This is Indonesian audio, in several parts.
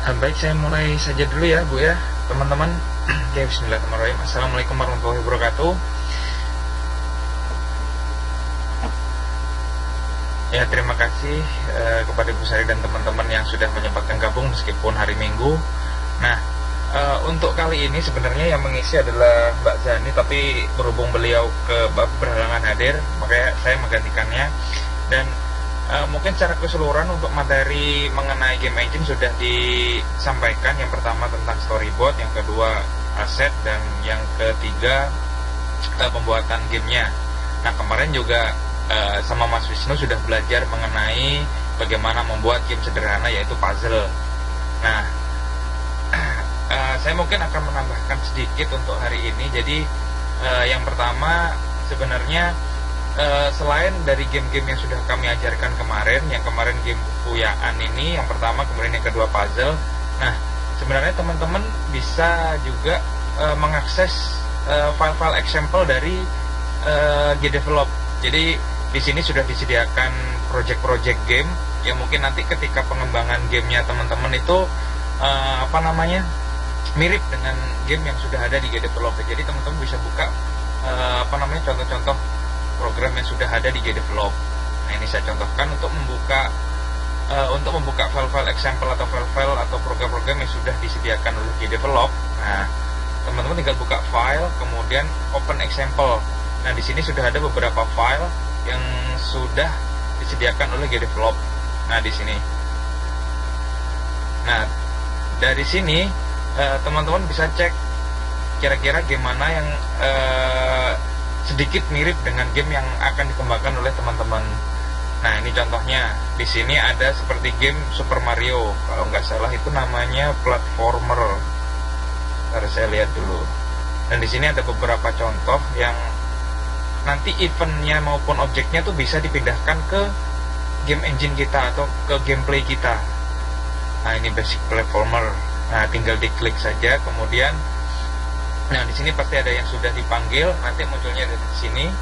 Baik, saya mulai saja dulu ya Bu ya, teman-teman. Oke, bismillahirrahmanirrahim. Assalamualaikum warahmatullahi wabarakatuh. Ya, terima kasih kepada Ibu Sari dan teman-teman yang sudah menyempatkan gabung meskipun hari Minggu. Nah, untuk kali ini sebenarnya yang mengisi adalah Mbak Zani, tapi berhubung beliau berhalangan hadir, makanya saya menggantikannya. Dan mungkin secara keseluruhan untuk materi mengenai game engine sudah disampaikan. Yang pertama tentang storyboard, yang kedua aset, dan yang ketiga pembuatan gamenya. Nah, kemarin juga sama Mas Wisnu sudah belajar mengenai bagaimana membuat game sederhana, yaitu puzzle. Nah, saya mungkin akan menambahkan sedikit untuk hari ini. Jadi yang pertama sebenarnya selain dari game-game yang sudah kami ajarkan kemarin, yang kemarin game Puyaan ini yang pertama, kemudian yang kedua puzzle. Nah, sebenarnya teman-teman bisa juga mengakses file-file example dari GDevelop. Jadi di sini sudah disediakan project-project game yang mungkin nanti ketika pengembangan gamenya teman-teman itu mirip dengan game yang sudah ada di GDevelop. Jadi teman-teman bisa buka contoh-contoh program yang sudah ada di GDevelop. Nah, ini saya contohkan untuk membuka file-file example atau file-file atau program-program yang sudah disediakan oleh GDevelop. Nah, teman-teman tinggal buka file, kemudian open example. Nah, di sini sudah ada beberapa file yang sudah disediakan oleh GDevelop. Nah, di sini. Nah, dari sini teman-teman bisa cek kira-kira game mana yang sedikit mirip dengan game yang akan dikembangkan oleh teman-teman. Nah, ini contohnya. Di sini ada seperti game Super Mario. Kalau nggak salah itu namanya platformer. Harus saya lihat dulu. Dan di sini ada beberapa contoh yang nanti eventnya maupun objeknya tuh bisa dipindahkan ke game engine kita atau ke gameplay kita. Nah, ini basic platformer. Nah, tinggal diklik saja, kemudian nah di sini pasti ada yang sudah dipanggil, nanti munculnya dari sini.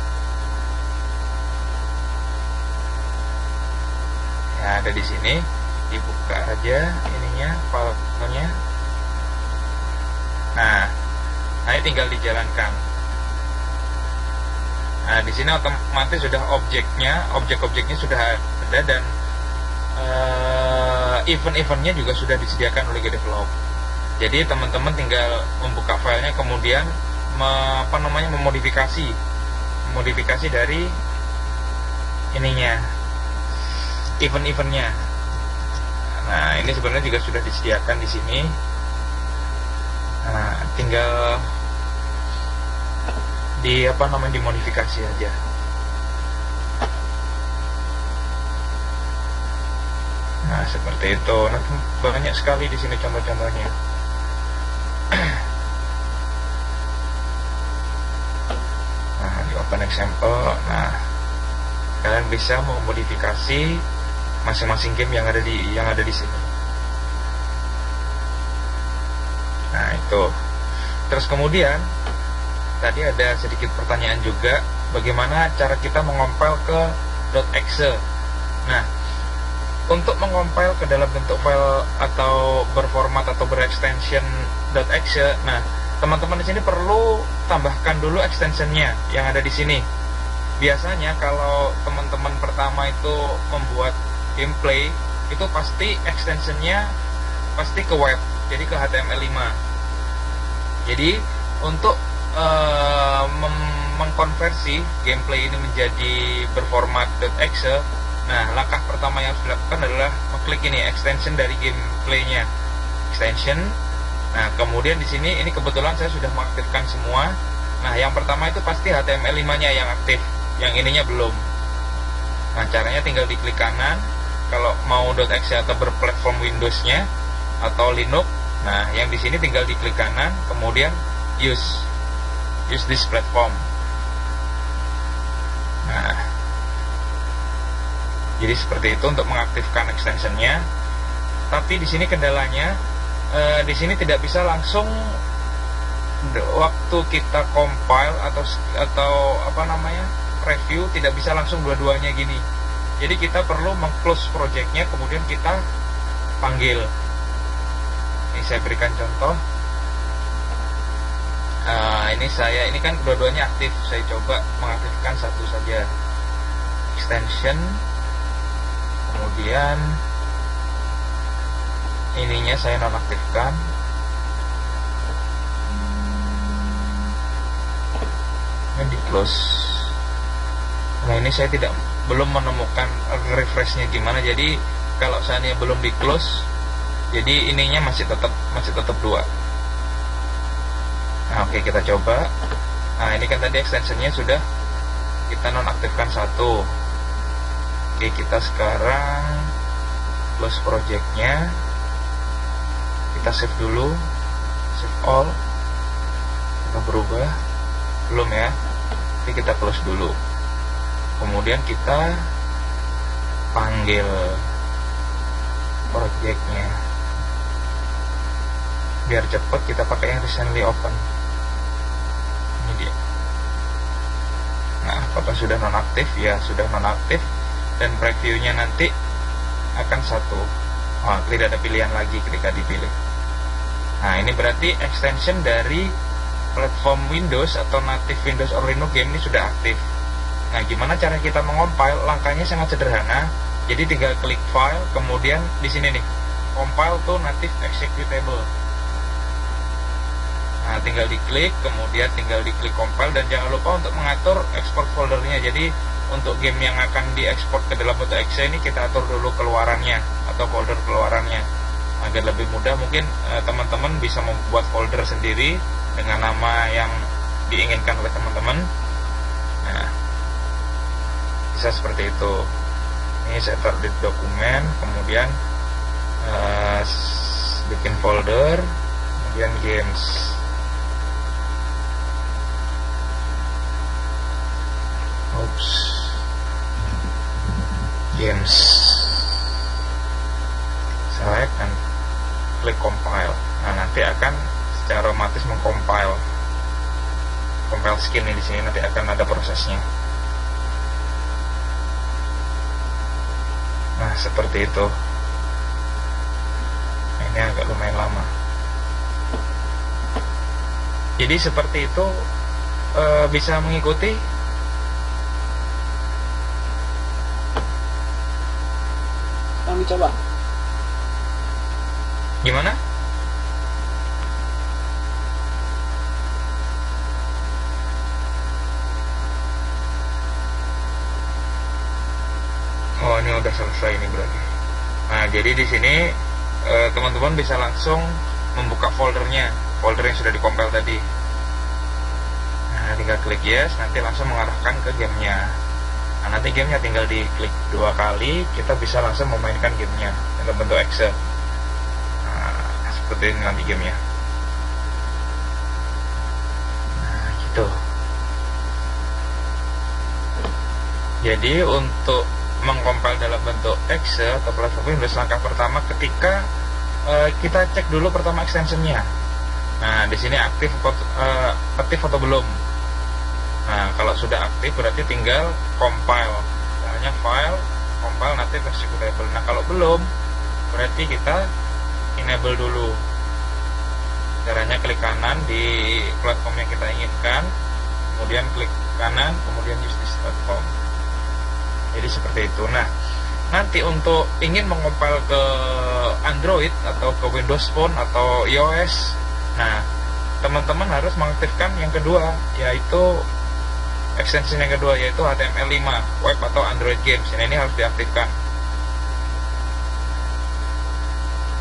Ya, ada di sini. Dibuka aja ininya, filenya. Nah, ini tinggal dijalankan. Nah, di sini otomatis sudah objek-objeknya sudah ada, dan event-eventnya juga sudah disediakan oleh GDevelop. Jadi teman-teman tinggal membuka filenya, kemudian memodifikasi dari ininya, event-eventnya. Nah, ini sebenarnya juga sudah disediakan di sini. Nah, tinggal dimodifikasi aja. Nah, seperti itu. Nah, banyak sekali di sini contoh-contohnya. Nah, di open example. Nah, kalian bisa memodifikasi masing-masing game yang ada di sini. Nah, itu. Terus kemudian tadi ada sedikit pertanyaan juga, bagaimana cara kita mengompil ke .exe. Nah, untuk mengompil ke dalam bentuk file atau berformat atau berekstension .exe, nah teman-teman di sini perlu tambahkan dulu extensionnya yang ada di sini. Biasanya kalau teman-teman pertama itu membuat gameplay, itu pasti extensionnya pasti ke web, jadi ke HTML5. Jadi untuk mengkonversi gameplay ini menjadi berformat .exe, nah langkah pertama yang harus dilakukan adalah mengklik ini extension dari gameplaynya, extension. Nah, kemudian di sini ini kebetulan saya sudah mengaktifkan semua. Nah, yang pertama itu pasti HTML5-nya yang aktif, yang ininya belum. Nah, caranya tinggal diklik kanan kalau mau .exe atau berplatform Windows-nya atau Linux. Nah, yang di sini tinggal diklik kanan, kemudian use this platform. Nah, jadi seperti itu untuk mengaktifkan extensionnya. Tapi di sini kendalanya, di sini tidak bisa langsung waktu kita compile atau review, tidak bisa langsung dua-duanya gini. Jadi kita perlu meng-close projectnya, kemudian kita panggil. Ini saya berikan contoh. Ini kan kedua-duanya aktif. Saya coba mengaktifkan satu saja, extension. Kemudian ininya saya nonaktifkan. Ini di close. Nah, ini saya belum menemukan refreshnya gimana. Jadi kalau seandainya belum di close, jadi ininya masih tetap 2. Nah, oke, kita coba. Nah, ini kan tadi extensionnya sudah kita nonaktifkan 1. Oke, kita sekarang close projectnya. Kita save dulu, save all. Kita berubah, belum ya? Jadi kita close dulu. Kemudian kita panggil projectnya. Biar cepat, kita pakai yang recently open. Ini dia. Nah, apakah sudah nonaktif? Ya, sudah nonaktif. Dan previewnya nanti akan 1. Oh, tidak ada pilihan lagi ketika dipilih. Nah, ini berarti extension dari platform Windows atau native Windows or Linux game ini sudah aktif. Nah, gimana cara kita mengompile? Langkahnya sangat sederhana. Jadi tinggal klik file, kemudian di sini nih, compile to native executable. Nah, tinggal diklik, kemudian tinggal diklik compile, dan jangan lupa untuk mengatur export foldernya. Jadi untuk game yang akan diekspor ke dalam bentuk exe ini kita atur dulu keluarannya atau folder keluarannya agar lebih mudah. Mungkin teman-teman bisa membuat folder sendiri dengan nama yang diinginkan oleh teman-teman. Nah, bisa seperti itu. Ini saya taruh di dokumen, kemudian bikin folder, kemudian games. Games. Saya akan klik compile. Nah, nanti akan secara otomatis mengcompile. Compile skin di sini nanti akan ada prosesnya. Nah, seperti itu. Ini agak lumayan lama. Jadi seperti itu, bisa mengikuti. Kami coba. Gimana? Oh, ini udah selesai ini berarti. Nah, jadi di sini teman-teman bisa langsung membuka foldernya, folder yang sudah dikompil tadi. Nah, tinggal klik yes, nanti langsung mengarahkan ke gamenya. Nah, nanti gamenya tinggal diklik 2 kali, kita bisa langsung memainkan gamenya dalam bentuk exe. Nah, seperti ini nanti gamenya. Nah, gitu. Jadi untuk mengkompil dalam bentuk exe atau platform Windows, langkah pertama ketika kita cek dulu pertama extensionnya. Nah, di sini aktif atau belum. Nah, kalau sudah aktif berarti tinggal compile. Caranya file, compile, native executable. Nah, kalau belum berarti kita enable dulu. Caranya klik kanan di platform yang kita inginkan, kemudian klik kanan, kemudian use this platform. Jadi seperti itu. Nah, nanti untuk ingin mengompil ke Android atau ke Windows Phone atau iOS, nah, teman-teman harus mengaktifkan yang kedua, yaitu extension yang kedua, yaitu HTML5 web atau Android games. Ini harus diaktifkan.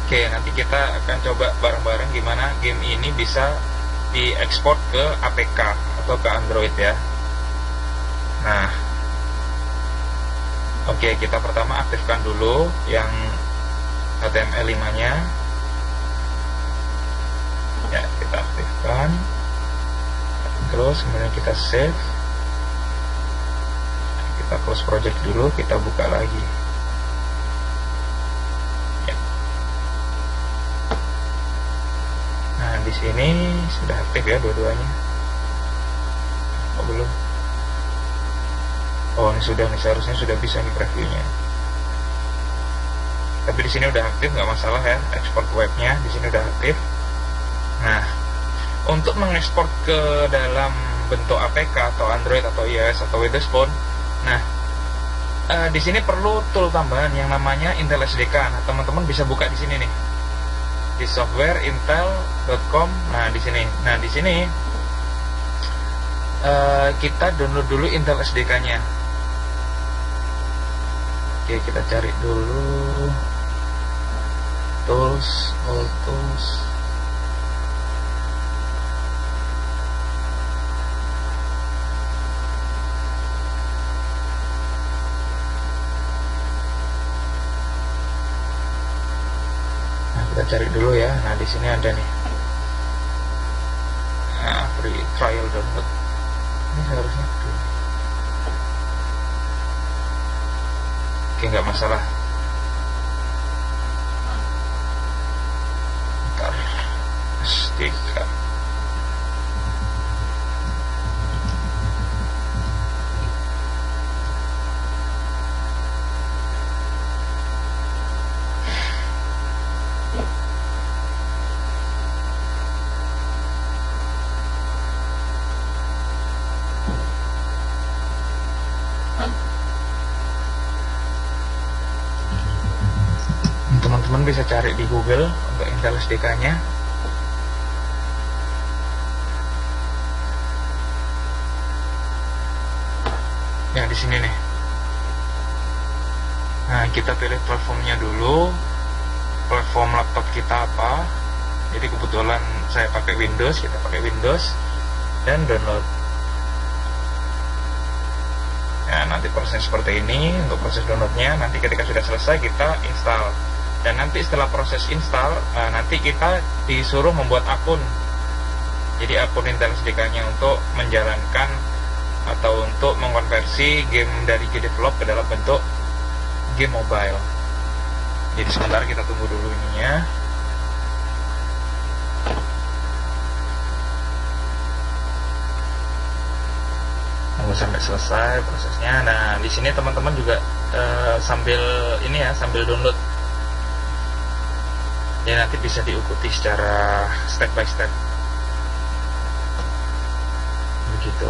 Oke, nanti kita akan coba bareng-bareng gimana game ini bisa diekspor ke APK atau ke Android ya. Nah, oke, kita pertama aktifkan dulu yang HTML5-nya. Ya, kita aktifkan. Terus kemudian kita save. Kita close project dulu, kita buka lagi. Ya. Nah, di sini sudah aktif ya dua-duanya. Oh, belum. Oh, ini sudah nih, seharusnya sudah bisa nih previewnya. Kita Tapi di sini udah aktif, nggak masalah ya, ekspor ke webnya di sini udah aktif. Nah, untuk mengekspor ke dalam bentuk APK atau Android atau iOS atau Windows Phone, nah di sini perlu tool tambahan yang namanya Intel SDK. Nah, teman-teman bisa buka di sini nih, di software intel.com. Nah, di sini, kita download dulu Intel SDK-nya. Oke, kita cari dulu tools, all tools. Nah, kita cari dulu ya. Nah, di sini ada nih. Nah, free trial download. Ini seharusnya free. Oke, nggak masalah. Bentar. SDK. Teman-teman bisa cari di Google untuk Intel SDK-nya. Yang di sini nih. Nah, kita pilih platformnya dulu. Platform laptop kita apa? Jadi kebetulan saya pakai Windows, kita pakai Windows dan download. Nah, nanti prosesnya seperti ini untuk proses downloadnya. Nanti ketika sudah selesai kita install. Dan nanti setelah proses install, nanti kita disuruh membuat akun. Jadi akun Intel SDK-nya untuk menjalankan atau untuk mengkonversi game dari GDevelop ke dalam bentuk game mobile. Jadi sebentar kita tunggu dulu ininya. Tunggu sampai selesai prosesnya. Nah, di sini teman-teman juga sambil ini ya, sambil download. Ya, nanti bisa diikuti secara step by step. Begitu.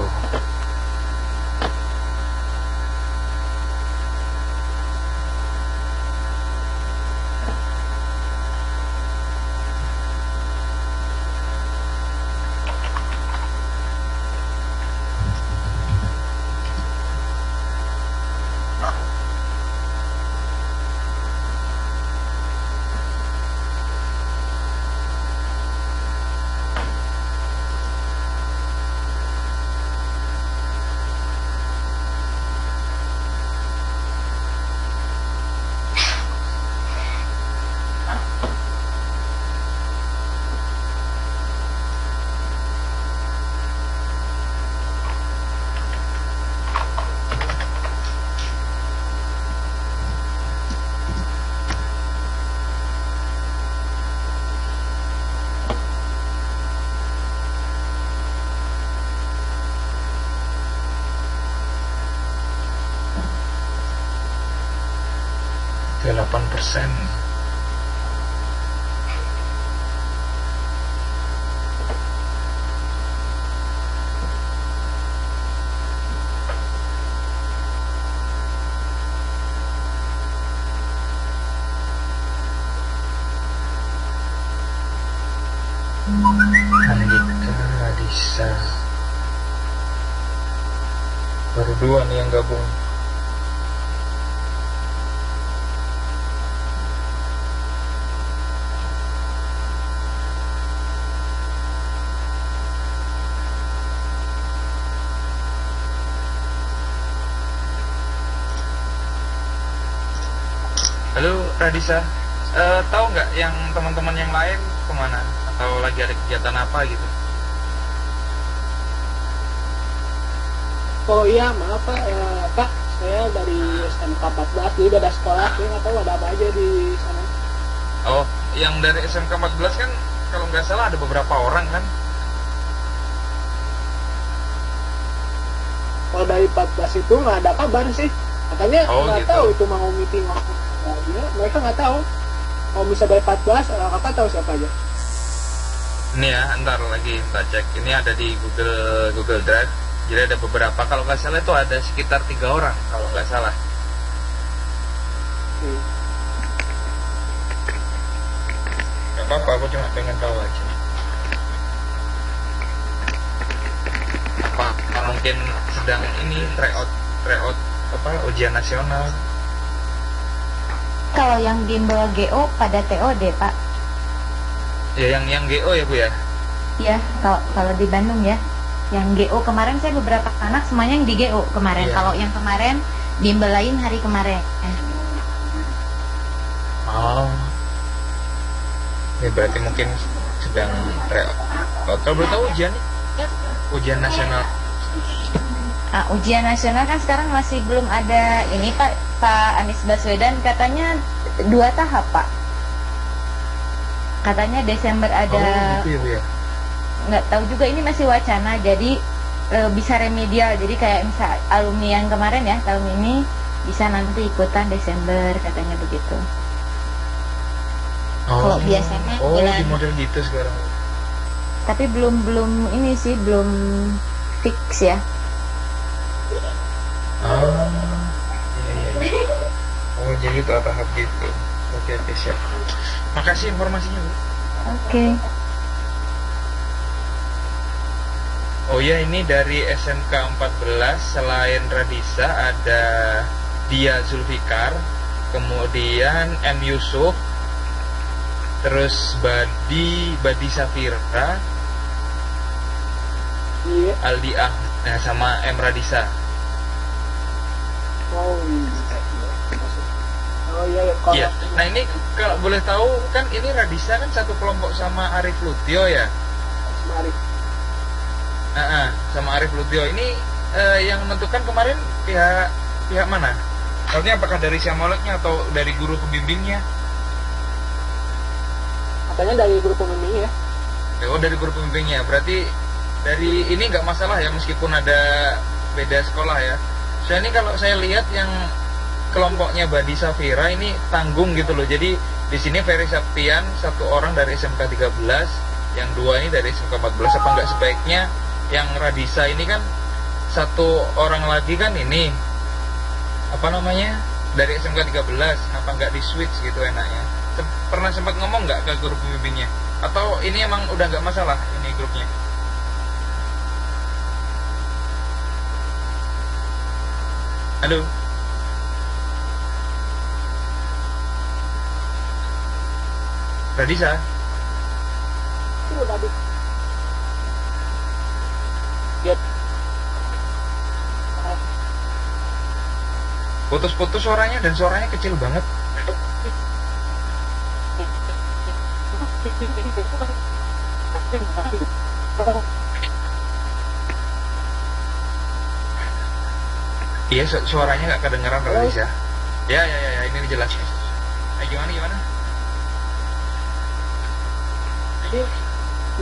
Ke 8%. Andika Adisa. Baru 2 nih yang gabung. Halo Radisa, tahu nggak yang teman-teman yang lain kemana? Atau lagi ada kegiatan apa gitu? Oh iya, maaf Pak, Pak, saya dari SMK 14, jadi beda sekolah, saya nggak tahu ada apa aja di sana. Oh, yang dari SMK 14 kan kalau nggak salah ada beberapa orang kan? Kalau dari 14 itu nggak ada kabar sih, katanya nggak gitu. tahu itu mau meeting waktu. Ya, mereka nggak tahu. Kalau bisa dari 14, kakak tahu siapa aja? Ini ya, ntar lagi kita cek. Ini ada di Google Drive. Jadi ada beberapa, kalau nggak salah itu ada sekitar 3 orang kalau nggak salah. Nggak apa-apa, aku cuma pengen tahu aja. Apa mungkin sedang ini tryout apa ujian nasional? Kalau yang bimbel GO pada TOD, Pak. Ya yang GO ya Bu ya? Ya, kalau di Bandung ya. Yang GO kemarin saya beberapa anak semuanya yang di GO kemarin. Iya. Kalau yang kemarin bimbel lain hari kemarin. Oh. Ya berarti mungkin sedang tryout. Kalau boleh tahu ujian nasional. Ujian nasional kan sekarang masih belum ada ini Pak Anies Baswedan katanya 2 tahap Pak. Katanya Desember ada. Oh gitu ya. Nggak tahu juga, ini masih wacana, jadi bisa remedial, jadi kayak misal alumni yang kemarin ya tahun ini bisa nanti ikutan Desember katanya begitu. Kalau biasanya bulan, di model gitu sekarang. tapi belum ini sih belum fix ya. Iya. Oh jadi itu tahap gitu. Oke siap. Makasih informasinya Bu. Oke. Oh ya, ini dari SMK 14 selain Radisa ada Dia Zulfikar, kemudian M Yusuf, terus Badi Safira, Iya. Aldi sama M Radisa. Oh iya. Oh iya. Kalau Iya. Nah ini kalau boleh tahu kan ini Radisa kan satu kelompok sama Arif Lutio ya. Mari. Sama Arif Lutio ini yang menentukan kemarin pihak mana? Artinya apakah dari Syamoleknya atau dari guru pembimbingnya? Katanya dari grup pembimbing ya. Oh dari guru pembimbingnya. Berarti dari ini nggak masalah ya meskipun ada beda sekolah ya. Soalnya ini kalau saya lihat yang kelompoknya Badi Safira ini tanggung gitu loh. Jadi di sini Ferry Saptian 1 orang dari SMK 13, yang 2 ini dari SMK 14. Apa nggak sebaiknya yang Radisa ini kan 1 orang lagi kan ini apa namanya dari SMK 13, apa nggak di switch gitu enaknya? Pernah sempat ngomong nggak ke guru pembimbingnya? Atau ini emang udah nggak masalah ini grupnya? Halo? Radisa? Itu udah di. Ya. Putus-putus suaranya dan suaranya kecil banget. Iya, suaranya nggak kedengeran Radisa. Ya, ini jelas. Gimana? Jadi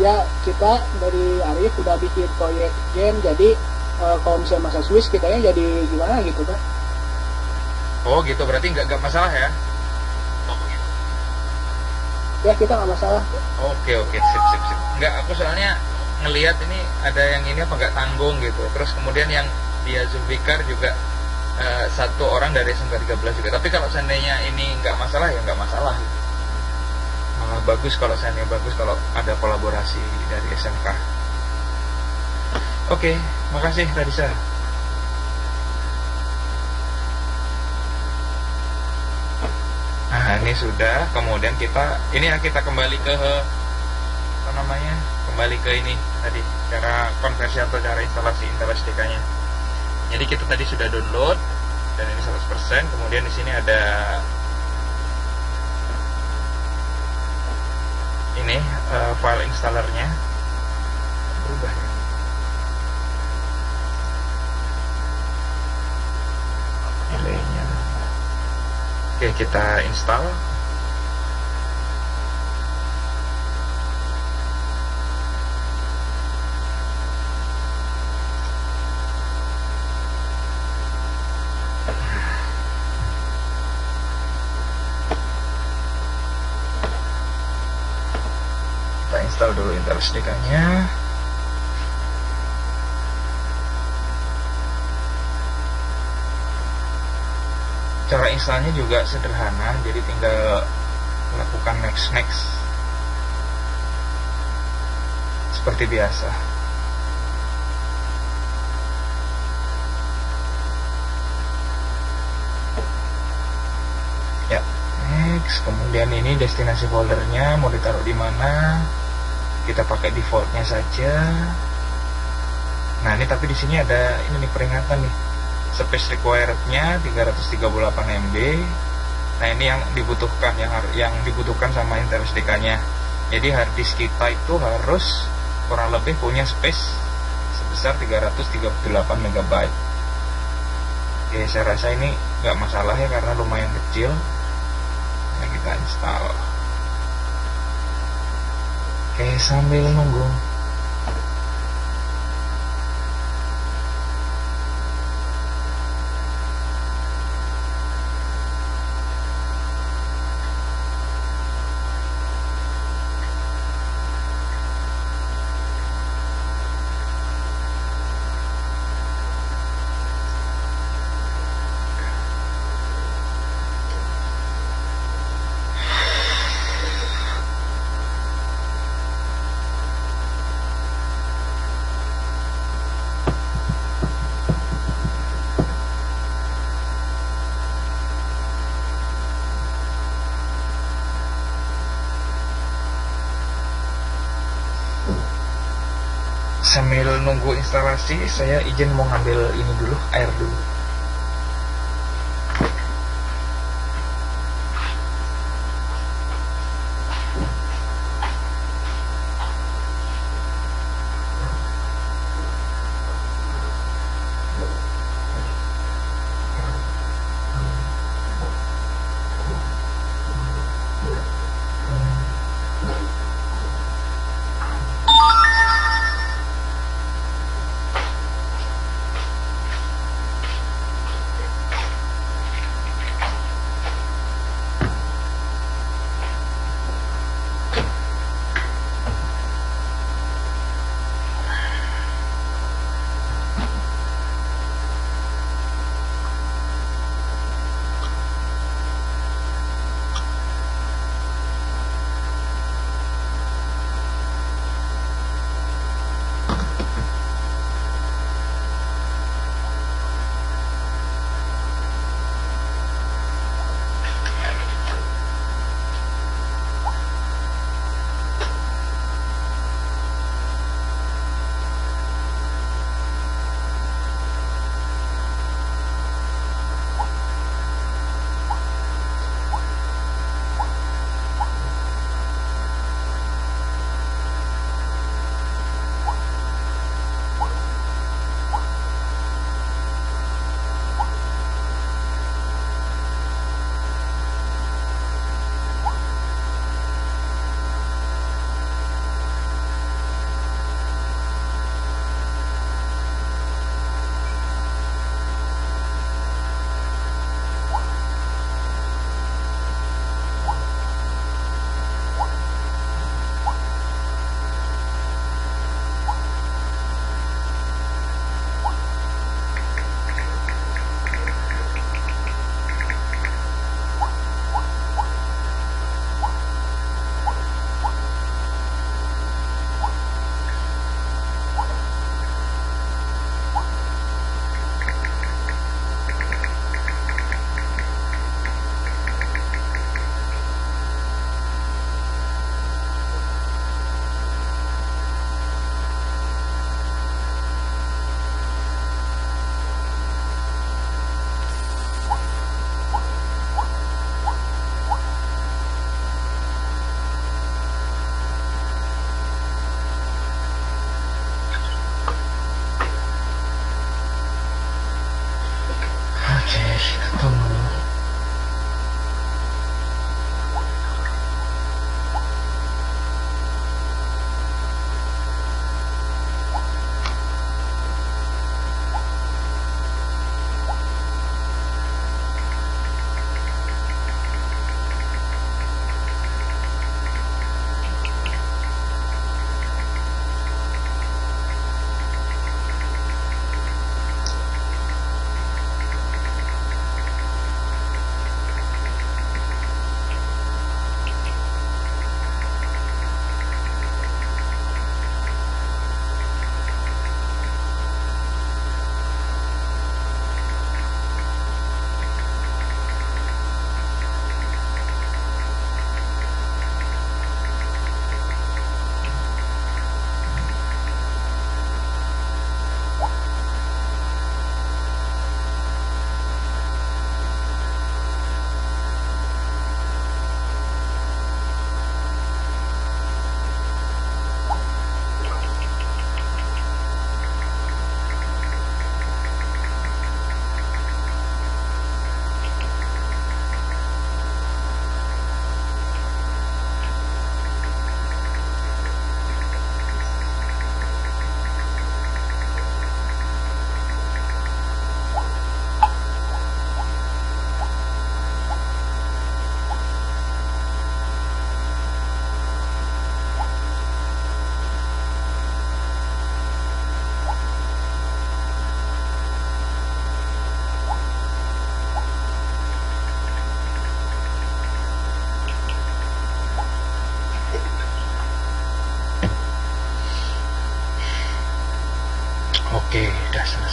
ya kita dari Arif udah bikin proyek game, jadi kalau misalnya masa Swiss kitanya jadi gimana gitu kan? Oh gitu, berarti nggak masalah ya? Ya kita nggak masalah. Oke, sip. Nggak, aku soalnya ngelihat ini ada yang ini apa nggak tanggung gitu. Terus kemudian yang Dia Zulfikar juga 1 orang dari SMK 13 juga. Tapi kalau seandainya ini nggak masalah ya nggak masalah gitu. Malah bagus kalau seandainya kalau ada kolaborasi dari SMK. Oke, makasih Radisa. Nah ini sudah, kemudian kita kembali ke apa namanya, kembali ke ini tadi cara konversi atau cara instalasi DK-nya. Jadi kita tadi sudah download dan ini 100%. Kemudian di sini ada ini file installernya berubah ya. Delaynya. Oke, kita install. install dulu Intel SDK-nya. Cara installnya juga sederhana, jadi tinggal lakukan next seperti biasa. Ya, next. Kemudian ini destinasi foldernya mau ditaruh di mana? Kita pakai defaultnya saja. Nah, ini tapi di sini ada ini nih peringatan nih. Space required-nya 338 MB. Nah, ini yang dibutuhkan, yang dibutuhkan sama Intel SDK-nya. Jadi hard disk kita itu harus kurang lebih punya space sebesar 338 MB. Oke, saya rasa ini nggak masalah ya karena lumayan kecil. Nah, kita install. Oke, sambil nunggu. Sambil nunggu instalasi, saya izin mau ngambil ini dulu, air dulu.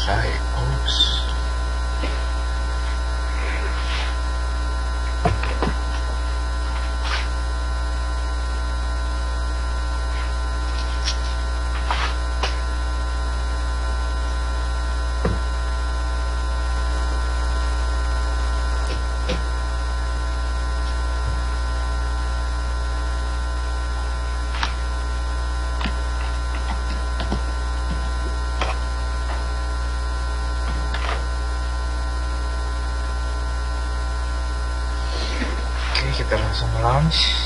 selesai. Oops. Kita langsung launch.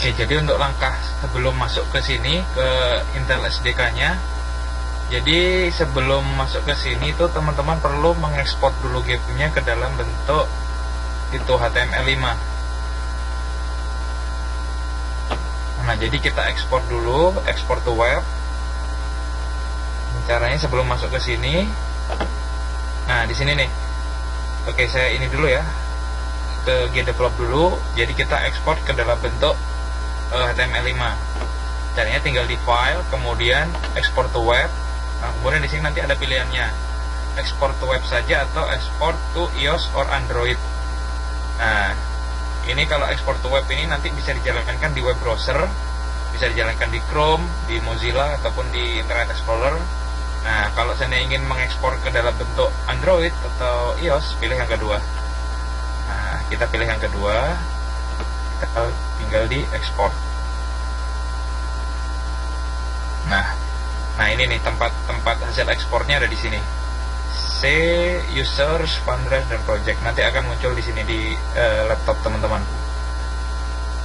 Oke, jadi untuk langkah sebelum masuk ke sini ke Intel SDK-nya, jadi sebelum masuk ke sini itu teman-teman perlu mengekspor dulu gamenya ke dalam bentuk itu HTML5. Nah, jadi kita ekspor dulu, ekspor to web. Caranya sebelum masuk ke sini. Nah, di sini nih. Oke, saya ini dulu ya. Ke gdevelop dulu. Jadi kita ekspor ke dalam bentuk HTML5. Caranya tinggal di file, kemudian export to web. Nah, kemudian di sini nanti ada pilihannya, export to web saja atau export to iOS or Android. Nah, ini kalau export to web ini nanti bisa dijalankan di web browser, bisa dijalankan di Chrome, di Mozilla ataupun di Internet Explorer. Nah, kalau saya ingin mengekspor ke dalam bentuk Android atau iOS, pilih yang kedua. Nah, kita pilih yang kedua. Kita tinggal di export. Nah ini nih tempat hasil ekspornya ada di sini. C, users, fundraise dan project. Nanti akan muncul di sini di laptop teman-teman.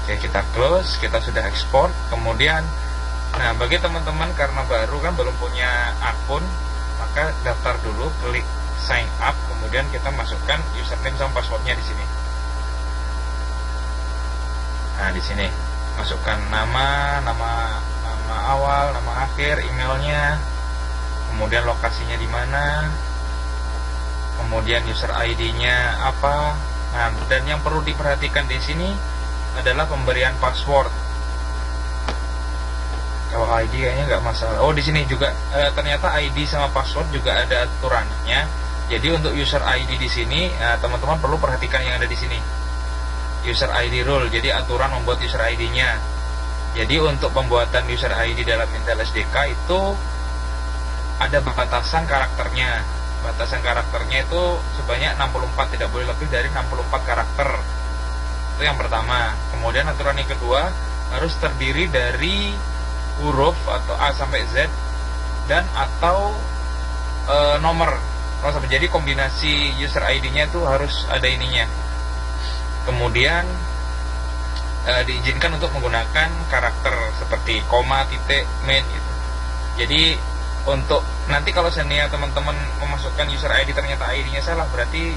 Oke, kita close. Kita sudah ekspor. Kemudian, nah bagi teman-teman karena baru kan belum punya akun, maka daftar dulu, klik sign up, kemudian kita masukkan username sama passwordnya di sini. Nah, di sini masukkan nama awal, nama akhir, emailnya, kemudian lokasinya di mana, kemudian user ID-nya apa. Nah, dan yang perlu diperhatikan di sini adalah pemberian password. Kalau ID kayaknya nggak masalah. Oh, di sini juga ternyata ID sama password juga ada aturannya. Jadi untuk user ID di sini, teman-teman perlu perhatikan yang ada di sini. User ID rule, jadi aturan membuat user ID-nya. Jadi untuk pembuatan user ID dalam Intel SDK itu ada batasan karakternya. Batasan karakternya itu sebanyak 64, tidak boleh lebih dari 64 karakter. Itu yang pertama. Kemudian aturan yang kedua, harus terdiri dari huruf atau A sampai Z dan atau nomor. Jadi kombinasi user ID-nya itu harus ada ininya. Kemudian diizinkan untuk menggunakan karakter seperti koma, titik, main gitu. Jadi untuk nanti kalau seandainya teman-teman memasukkan user ID ternyata ID-nya salah, berarti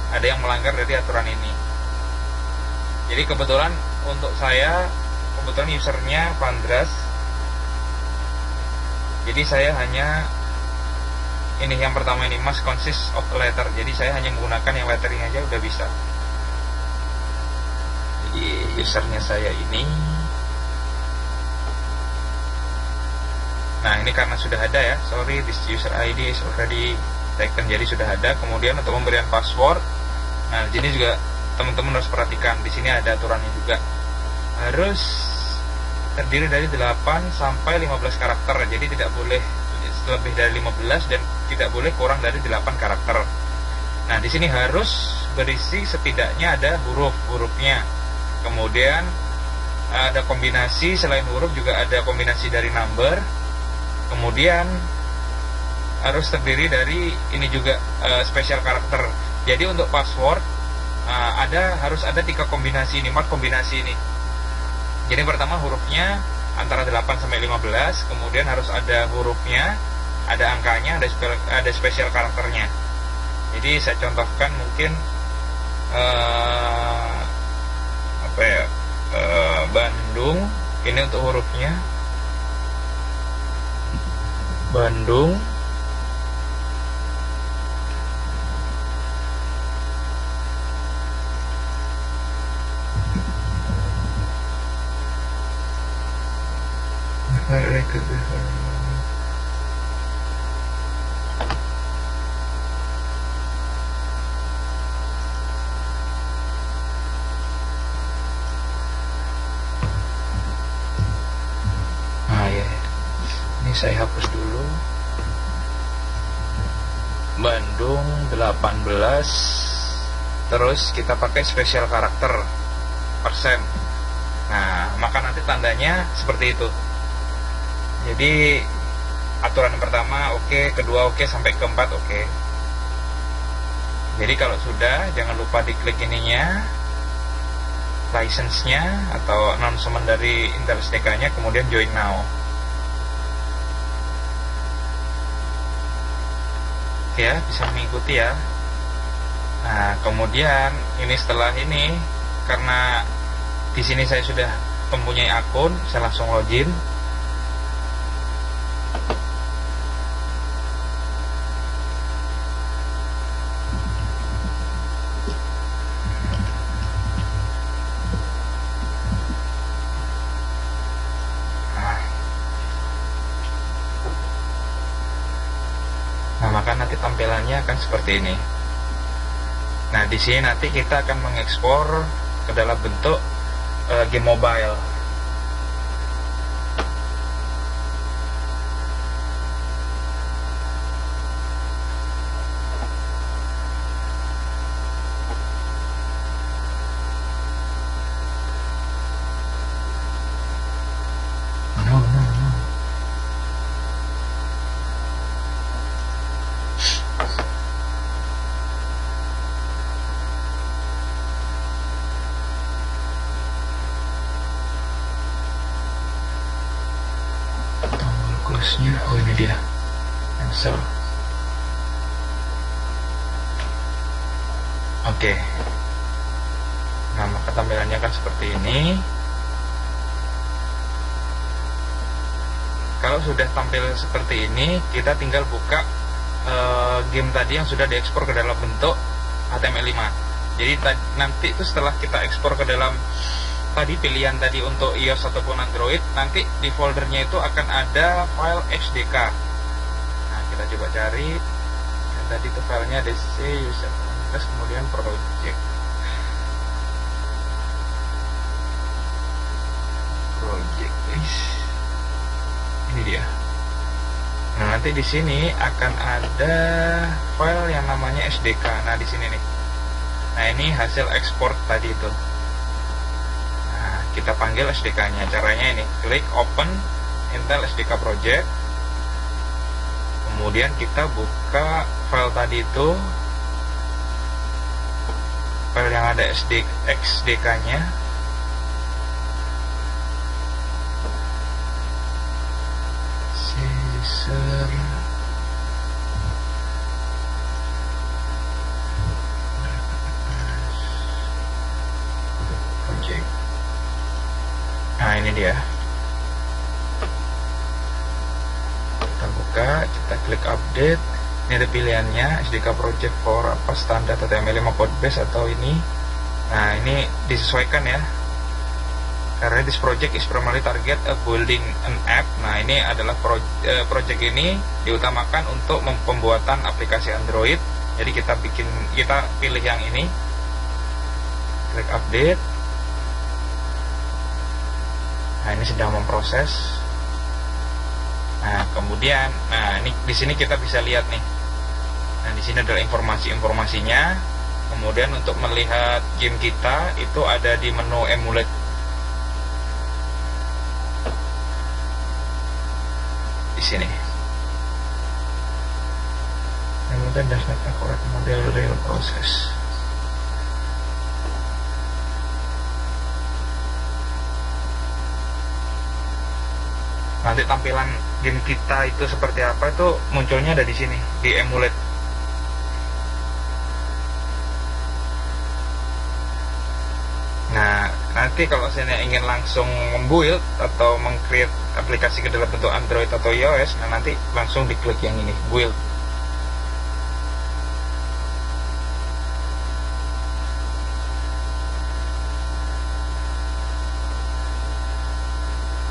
ada yang melanggar dari aturan ini. Jadi kebetulan untuk saya, kebetulan usernya Vandras. Jadi saya hanya ini yang pertama ini must consist of letter. Jadi saya hanya menggunakan yang lettering aja udah bisa. Jadi usernya saya ini. Nah, ini karena sudah ada ya. Sorry, this user ID is already taken, jadi sudah ada. Kemudian untuk pemberian password, nah di sini juga teman-teman harus perhatikan, di sini ada aturannya juga, harus terdiri dari 8 sampai 15 karakter, jadi tidak boleh lebih dari 15 dan tidak boleh kurang dari 8 karakter. Nah di sini harus berisi setidaknya ada hurufnya, kemudian ada kombinasi, selain huruf juga ada kombinasi dari number, kemudian harus terdiri dari ini juga special karakter. Jadi untuk password harus ada 3 kombinasi ini, 4 kombinasi ini. Jadi pertama hurufnya antara 8 sampai 15, kemudian harus ada hurufnya, ada angkanya, ada special karakternya. Jadi saya contohkan mungkin Bandung, ini untuk hurufnya Bandung, ini saya hapus dulu. Bandung 18, terus kita pakai spesial karakter persen. Nah maka nanti tandanya seperti itu. Jadi aturan yang pertama oke, kedua oke, sampai keempat oke. Jadi kalau sudah, jangan lupa diklik ininya, license-nya atau announcement dari Intel SDK-nya, kemudian join now. Oke ya, bisa mengikuti ya. Nah kemudian ini setelah ini, karena di sini saya sudah mempunyai akun, saya langsung login. Maka nanti tampilannya akan seperti ini. Nah di sini nanti kita akan mengekspor ke dalam bentuk game mobile. Oh ini dia, cancel. Oke. Nah maka tampilannya akan seperti ini. Kalau sudah tampil seperti ini, kita tinggal buka game tadi yang sudah diekspor ke dalam bentuk HTML5. Jadi nanti itu setelah kita ekspor ke dalam tadi pilihan tadi untuk iOS ataupun Android, nanti di foldernya itu akan ada file XDK. Nah kita coba cari yang tadi itu filenya DC user manifest, kemudian project guys, ini dia. Nah nanti di sini akan ada file yang namanya SDK. Nah di sini nih, nah ini hasil ekspor tadi itu. Kita panggil SDK-nya. Caranya ini, klik open Intel SDK project, kemudian kita buka file tadi itu, file yang ada XDK-nya. Caesar project. Nah ini dia. Kita buka, kita klik update. Ini ada pilihannya SDK project for apa, standar HTML5 code base atau ini. Nah ini disesuaikan ya. Karena this project is primarily target building an app. Nah, ini adalah project ini diutamakan untuk pembuatan aplikasi Android. Jadi kita pilih yang ini, klik update. Nah, ini sedang memproses. Nah, kemudian, ini di sini kita bisa lihat nih. Nah, di sini adalah informasinya. Kemudian untuk melihat game kita itu ada di menu emulate. Di sini. Kemudian daftar correct model real process. Nanti tampilan game kita itu seperti apa itu munculnya ada di sini, di emulate. Nah, nanti kalau saya ingin langsung membuild atau meng-create aplikasi ke dalam bentuk Android atau iOS, nah nanti langsung diklik yang ini, build.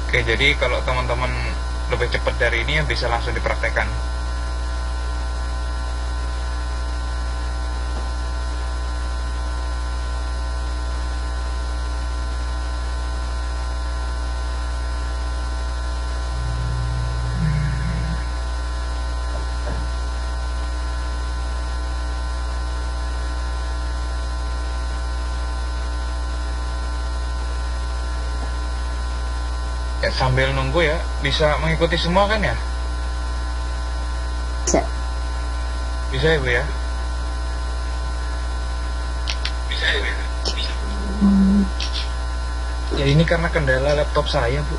Oke, jadi kalau teman-teman lebih cepat dari ini, bisa langsung dipraktekkan. Ya, sambil nunggu ya, bisa mengikuti semua kan ya? Bisa. Bisa ya Bu ya? Bisa ya Bu ya? Ya ini karena kendala laptop saya Bu,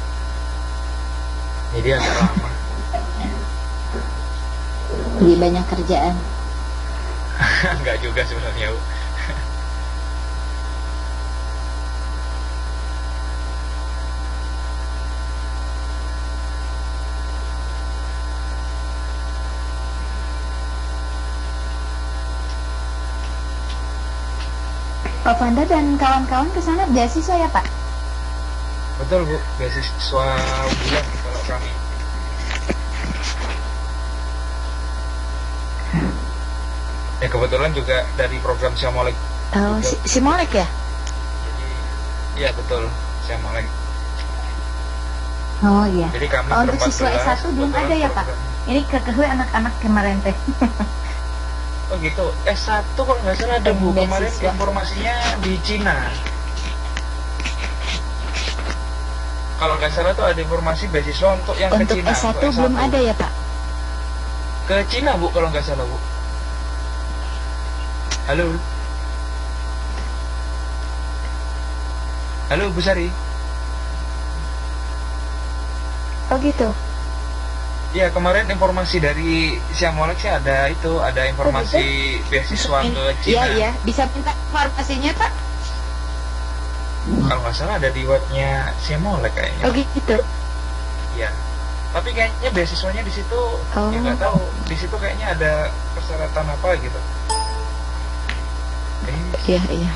jadi agak lama. Lebih banyak kerjaan. Enggak juga sebenarnya Bu. Pak Fanda dan kawan-kawan ke sana beasiswa ya Pak? Betul Bu, beasiswa bulan kalau kami. Ya kebetulan juga dari program Siamolek. Oh, Simolek ya? Jadi, iya betul, Siamolek. Oh iya. Jadi kami untuk siswa S1 belum ada ya Pak? Ini kekehue anak-anak kemarin teh. Oh gitu, S1 kalau nggak salah ada Bu, kemarin Beasiswa. informasinya di Cina. Kalau nggak salah tuh ada informasi beasiswa untuk yang Untuk ke Cina. S1 untuk belum ada ya Pak? Ke Cina Bu, kalau nggak salah Bu. Halo. Halo Bu Sari. Oh gitu. Ya kemarin informasi dari Siamolek sih ada informasi beasiswa ke Cina. Iya iya, bisa minta informasinya Pak? Kalau nggak salah ada di webnya Siamolek kayaknya. Oh gitu. Iya. Tapi kayaknya beasiswanya di situ, Oh. ya nggak tahu. Di situ kayaknya ada persyaratan apa gitu. Iya iya.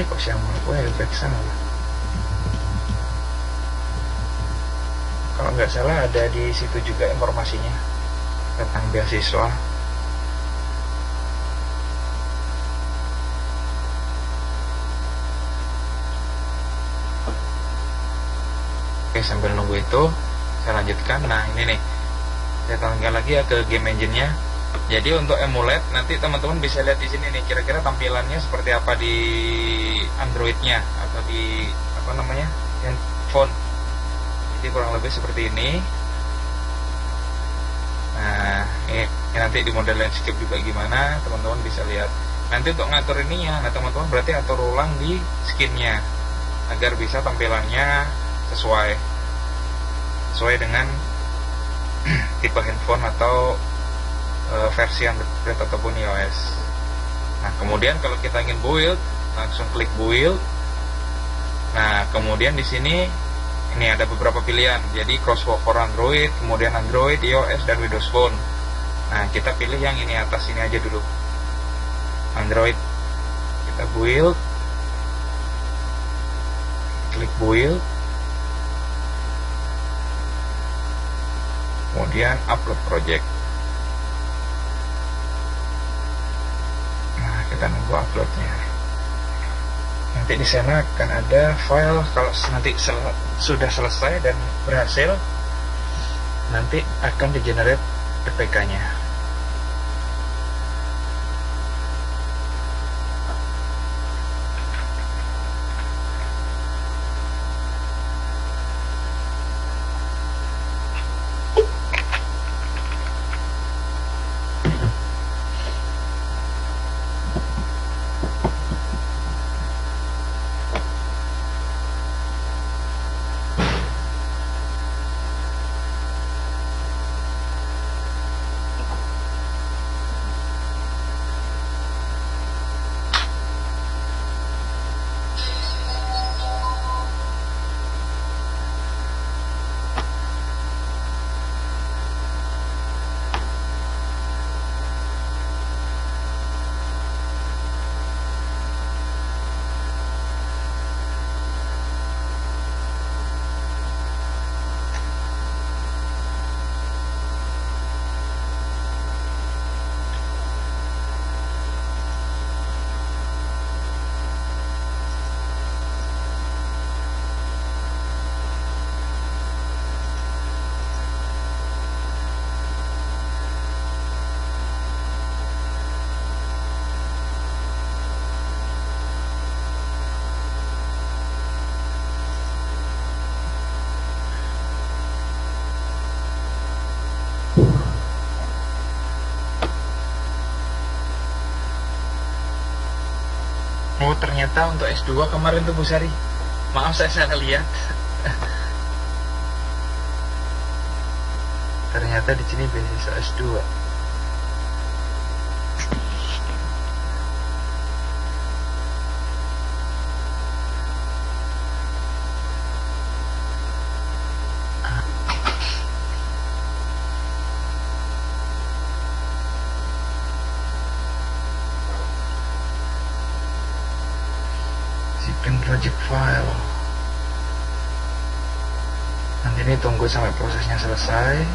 Kok Siamolek webback salah. Kalau nggak salah ada di situ juga informasinya tentang beasiswa. Oke, sambil nunggu itu saya lanjutkan. Nah ini nih, saya tambahkan lagi ya ke game engine-nya. Jadi untuk emulate nanti teman-teman bisa lihat di sini nih, kira-kira tampilannya seperti apa di Android-nya atau di apa namanya handphone. Jadi kurang lebih seperti ini. Nah ini nanti di model landscape juga gimana, teman-teman bisa lihat. Nanti untuk ngatur ininya, nah teman-teman berarti atur ulang di skinnya agar bisa tampilannya sesuai dengan tipe handphone atau versi Android ataupun iOS. Nah kemudian kalau kita ingin build, langsung klik build. Nah, kemudian di sini ini ada beberapa pilihan. Jadi crosswalk for Android, kemudian Android, iOS, dan Windows Phone. Nah, kita pilih yang ini atas ini aja dulu. Android. Kita build. Klik build. Kemudian upload project. Nah, kita nunggu uploadnya. Nanti di sana akan ada file. Kalau nanti sudah selesai dan berhasil, nanti akan di-generate PPK-nya. Oh, ternyata untuk S2 kemarin tuh Bu Sari. Maaf saya salah lihat. Ternyata di sini beasiswa S2. Zipin project file. Nanti ini tunggu sampai prosesnya selesai.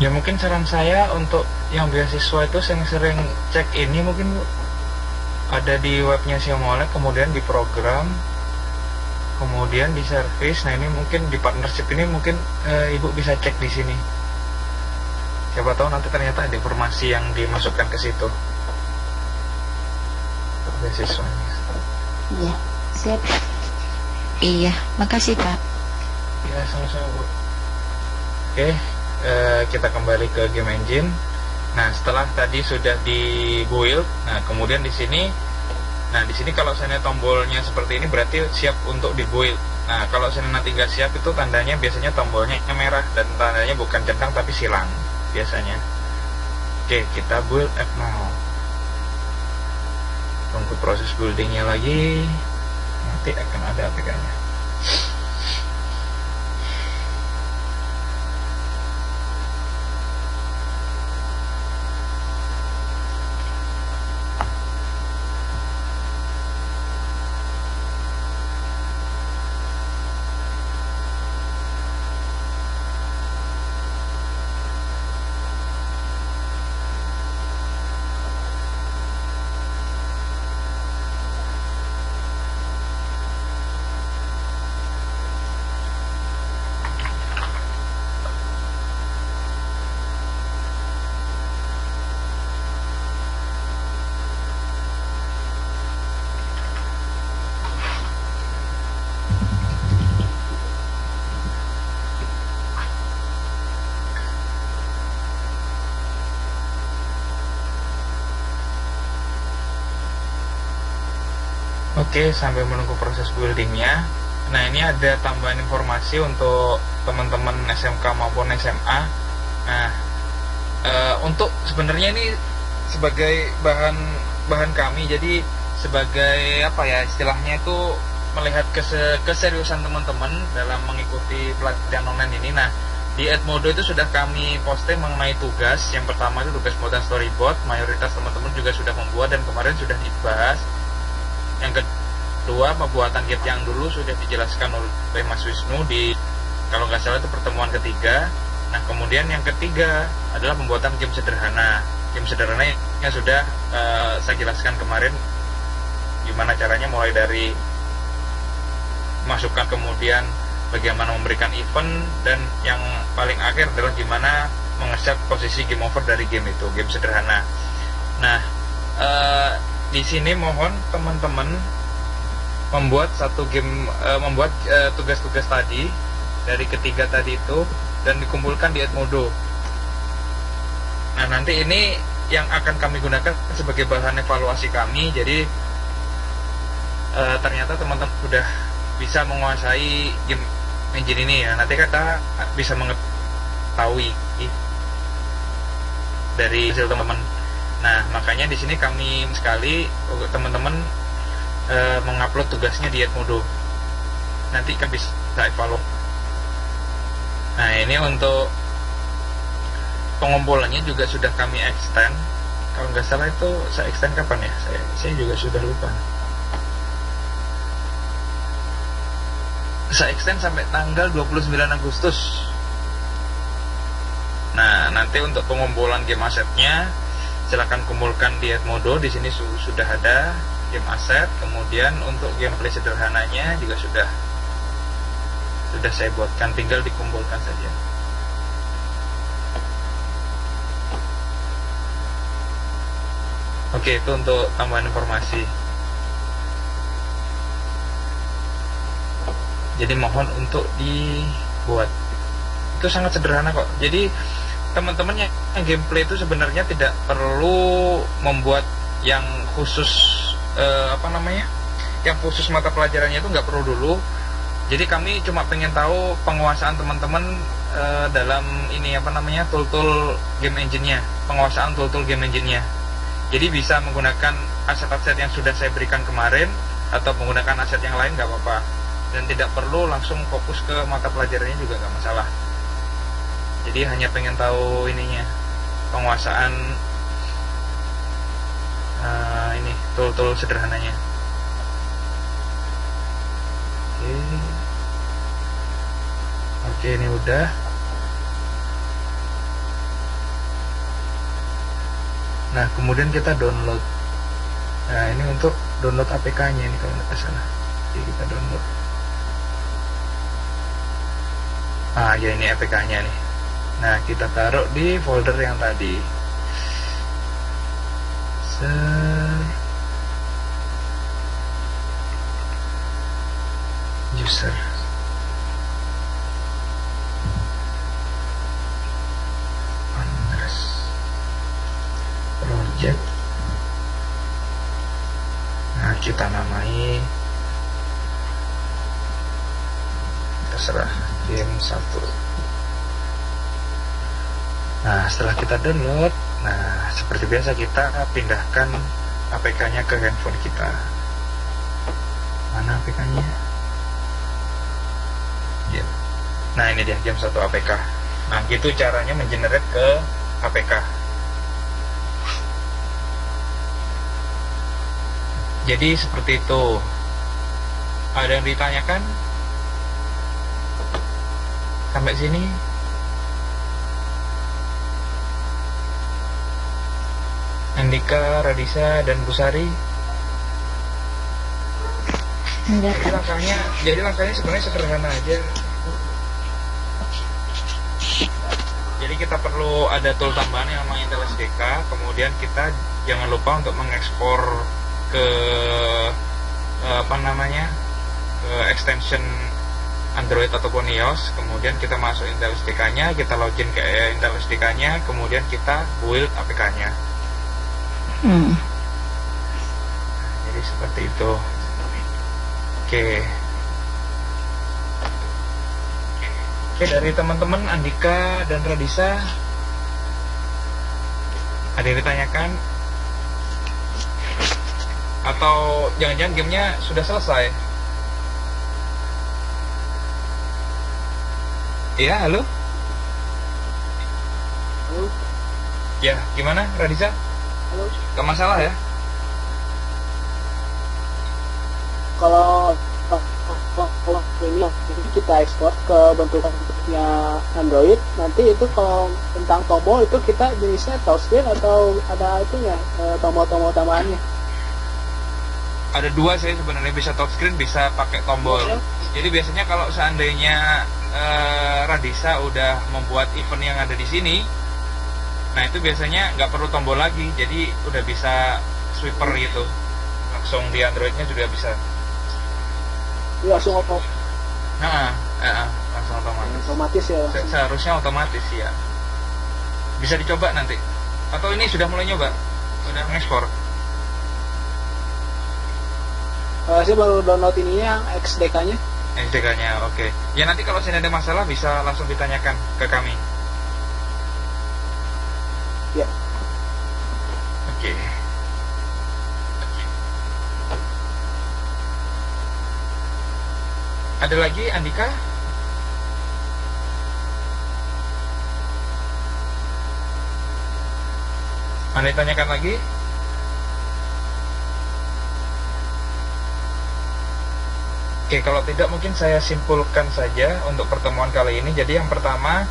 Ya mungkin saran saya untuk yang beasiswa itu sering-sering cek ini mungkin Bu. Ada di webnya Siomolek, kemudian di program, kemudian di service. Nah ini mungkin di partnership ini mungkin Ibu bisa cek di sini. Siapa tahu nanti ternyata ada informasi yang dimasukkan ke situ. Beasiswanya. Iya, siap. Iya, makasih Pak. Ya sama-sama Bu. Oke. Kita kembali ke game engine. Nah, setelah tadi sudah di build, nah kemudian di sini, kalau saya tombolnya seperti ini berarti siap untuk di build. Nah, kalau nanti nggak siap itu tandanya biasanya tombolnya merah dan tandanya bukan centang tapi silang biasanya. Oke, kita build app now. Tunggu proses buildingnya lagi, nanti akan ada APK-nya. Oke, sambil menunggu proses buildingnya. Nah, ini ada tambahan informasi untuk teman-teman SMK maupun SMA. Nah, untuk sebenarnya ini sebagai bahan kami, jadi sebagai apa ya istilahnya itu melihat keseriusan teman-teman dalam mengikuti pelatihan online ini. Nah, di Edmodo itu sudah kami posting mengenai tugas. Yang pertama itu tugas pembuatan storyboard, mayoritas teman-teman juga sudah membuat dan kemarin sudah dibahas. Yang kedua, pembuatan game yang dulu sudah dijelaskan oleh Mas Wisnu di, kalau nggak salah itu pertemuan ketiga. Nah, kemudian yang ketiga adalah pembuatan game sederhana. Game sederhana yang sudah saya jelaskan kemarin gimana caranya, mulai dari masukkan, kemudian bagaimana memberikan event, dan yang paling akhir adalah gimana mengeset posisi game over dari game itu, game sederhana. Nah, di sini mohon teman-teman membuat satu game, membuat tugas-tugas tadi dari ketiga tadi itu dan dikumpulkan di Edmodo. Nah, nanti ini yang akan kami gunakan sebagai bahan evaluasi kami. Jadi ternyata teman-teman sudah bisa menguasai game engine ini ya. Nanti kita bisa mengetahui dari hasil teman-teman. Nah, makanya di sini kami sekali teman-teman mengupload tugasnya di Edmodo. Nanti kan bisa evaluasi. Nah, ini untuk pengumpulannya juga sudah kami extend. Kalau nggak salah itu saya extend kapan ya? Saya juga sudah lupa. Saya extend sampai tanggal 29 Agustus. Nah, nanti untuk pengumpulan game asetnya silakan kumpulkan di Edmodo. Di sini sudah ada game aset, kemudian untuk gameplay sederhananya juga sudah saya buatkan, tinggal dikumpulkan saja. Oke, itu untuk tambahan informasi. Jadi mohon untuk dibuat. Itu sangat sederhana kok. Jadi teman-teman yang gameplay itu sebenarnya tidak perlu membuat yang khusus yang khusus mata pelajarannya itu nggak perlu dulu. Jadi kami cuma pengen tahu penguasaan teman-teman dalam ini tool-tool game engine-nya, penguasaan tool-tool game engine-nya. Jadi bisa menggunakan aset-aset yang sudah saya berikan kemarin atau menggunakan aset yang lain nggak apa-apa, dan tidak perlu langsung fokus ke mata pelajarannya juga nggak masalah. Jadi hanya pengen tahu ininya, penguasaan ini tool-tool sederhananya. Oke, ini udah. Nah, kemudian kita download. Nah, ini untuk download APK-nya ini kalau nggak salah. Oke, kita download. Ya ini APK-nya nih. Nah, kita taruh di folder yang tadi. User project. Nah, kita namai terserah game 1. Nah, setelah kita download, nah seperti biasa kita pindahkan APK-nya ke handphone kita. Mana APK-nya? Ya. Nah, ini dia game 1 APK. Nah, gitu caranya mengenerate ke APK. Jadi seperti itu. Ada yang ditanyakan? Sampai sini? Andika, Radisa, dan Busari. Enggak. Jadi langkahnya sebenarnya sederhana aja. Jadi kita perlu ada tool tambahan yang namanya Intel SDK. Kemudian kita jangan lupa untuk mengekspor ke ke extension Android ataupun iOS. Kemudian kita masuk Intel SDK-nya, kita login ke Intel SDK-nya, kemudian kita build APK-nya. Jadi seperti itu. Oke, dari teman-teman Andika dan Radisa, ada yang ditanyakan? Atau jangan-jangan gamenya sudah selesai? Iya, halo? Halo. Ya, gimana Radisa? Halo. Gak masalah ya? Kalau ini kita ekspor ke bentuknya Android, nanti itu kalau tentang tombol itu kita jenisnya touchscreen atau ada itunya, tombol-tombol tambahannya? Ada dua sih sebenarnya, bisa touchscreen, bisa pakai tombol. Jadi biasanya kalau seandainya Radisa udah membuat event yang ada di sini, nah itu biasanya nggak perlu tombol lagi, jadi udah bisa sweeper gitu, langsung di Androidnya juga bisa. Langsung auto. Langsung Otomatis ya. Seharusnya otomatis ya. Bisa dicoba nanti. Atau ini sudah mulai nyoba? Sudah ngekspor? Saya baru download ininya, XDK-nya. SDK-nya, oke. Ya nanti kalau ada masalah bisa langsung ditanyakan ke kami. Ya. Oke. Ada lagi Andika? Anda ditanyakan lagi? Oke, kalau tidak mungkin saya simpulkan saja untuk pertemuan kali ini. Jadi yang pertama,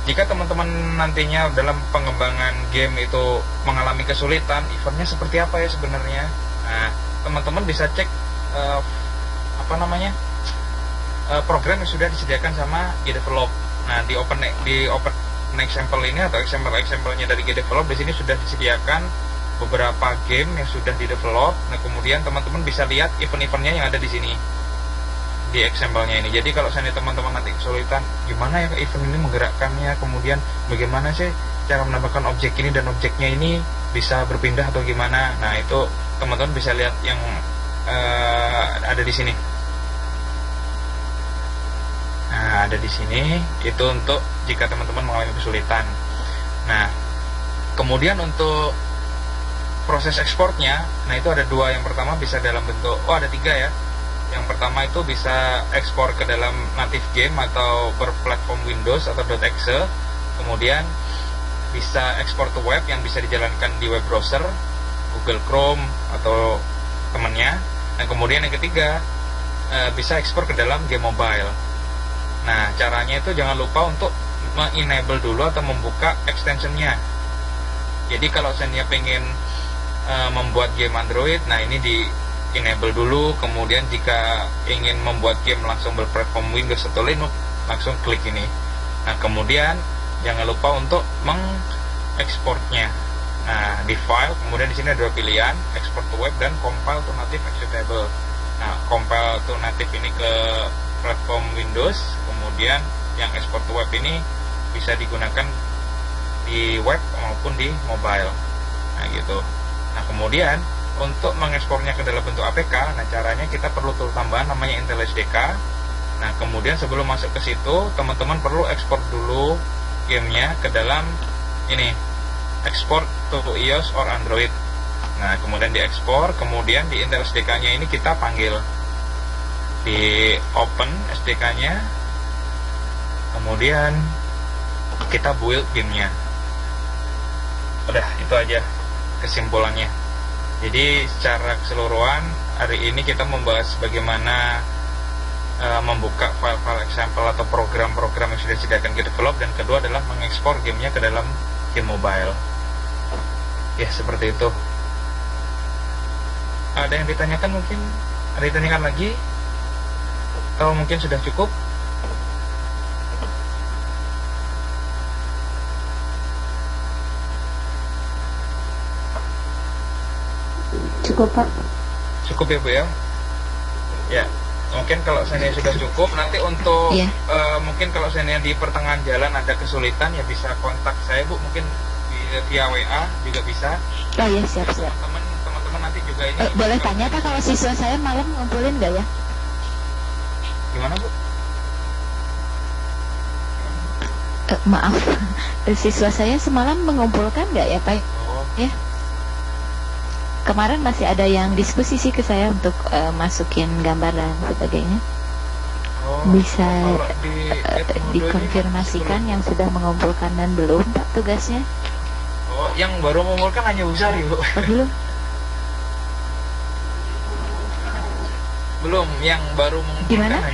jika teman-teman nantinya dalam pengembangan game itu mengalami kesulitan, eventnya seperti apa ya sebenarnya? Nah, teman-teman bisa cek program yang sudah disediakan sama GDevelop. Nah, di open example ini atau example-nya dari GDevelop, di sini sudah disediakan beberapa game yang sudah di-develop. Nah, kemudian teman-teman bisa lihat event-eventnya yang ada di sini di example-nya ini. Jadi kalau seandainya teman-teman nanti kesulitan gimana ya event ini menggerakkannya, kemudian bagaimana sih cara menambahkan objek ini dan objeknya ini bisa berpindah atau gimana, nah itu teman-teman bisa lihat yang ada di sini. Nah, ada di sini itu untuk jika teman-teman mengalami kesulitan. Nah, kemudian untuk proses ekspornya, nah itu ada dua. Yang pertama bisa dalam bentuk, ada tiga ya. Yang pertama itu bisa ekspor ke dalam native game atau berplatform Windows atau .exe. Kemudian bisa ekspor ke web yang bisa dijalankan di web browser, Google Chrome atau temannya. Nah, kemudian yang ketiga bisa ekspor ke dalam game mobile. Nah, caranya itu jangan lupa untuk me-enable dulu atau membuka extensionnya. Jadi kalau saya pengen membuat game Android, nah ini di enable dulu. Kemudian jika ingin membuat game langsung berplatform Windows atau Linux, langsung klik ini. Nah, kemudian jangan lupa untuk mengekspornya. Nah, di file, kemudian di sini ada dua pilihan, export to web dan compile to native executable. Nah, compile to native ini ke platform Windows, kemudian yang export to web ini bisa digunakan di web maupun di mobile. Nah, gitu. Nah, kemudian untuk mengekspornya ke dalam bentuk APK, nah caranya kita perlu tool tambahan namanya Intel SDK. Nah kemudian sebelum masuk ke situ, teman-teman perlu ekspor dulu gamenya ke dalam ini, export to iOS or Android. Nah kemudian diekspor, kemudian di Intel SDK-nya ini kita panggil, di open SDK-nya, kemudian kita build gamenya. Udah, itu aja kesimpulannya. Jadi secara keseluruhan hari ini kita membahas bagaimana membuka file-file example atau program-program yang sudah disediakan kita develop, dan kedua adalah mengekspor gamenya ke dalam game mobile. Ya seperti itu. Ada yang ditanyakan mungkin? Ada yang ditanyakan lagi? Atau mungkin sudah cukup? Cukup Pak. Cukup ya Bu ya? Ya, mungkin kalau seandainya sudah cukup, nanti untuk mungkin kalau seandainya di pertengahan jalan ada kesulitan, ya bisa kontak saya Bu, mungkin via WA juga bisa. Oh ya, siap. Teman-teman nanti juga ini boleh tanya Pak, kalau siswa saya malam ngumpulin nggak ya? Gimana Bu? Maaf, siswa saya semalam mengumpulkan nggak ya Pak? Oh. Ya. Kemarin masih ada yang diskusi sih ke saya untuk masukin gambar dan sebagainya. Oh, bisa ini dikonfirmasikan yang sudah mengumpulkan dan belum Pak tugasnya? Oh, yang baru mengumpulkan hanya Bu Sari Bu. Oh, belum? Belum, yang baru mengumpulkan Gimana?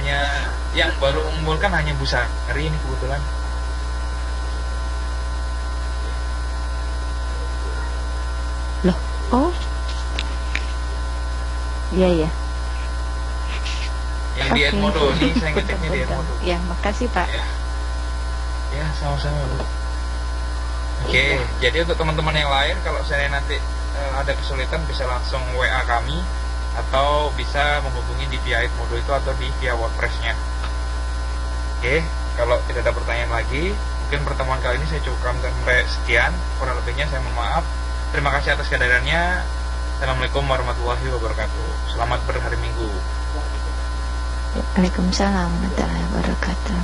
hanya Bu Sari ini kebetulan. Loh, oh. Iya. Yang di Edmodo, ini saya ngeceknya di Edmodo. Ya, makasih Pak. Ya, sama-sama Bu. Oke, jadi untuk teman-teman yang lain, kalau saya nanti ada kesulitan bisa langsung WA kami, atau bisa menghubungi di via Edmodo itu atau di via WordPress-nya. Oke, kalau tidak ada pertanyaan lagi, mungkin pertemuan kali ini saya cukupkan sampai sekian. Kurang lebihnya saya mohon maaf. Terima kasih atas kehadirannya. Assalamualaikum warahmatullahi wabarakatuh. Selamat berhari Minggu. Waalaikumsalam warahmatullahi wabarakatuh.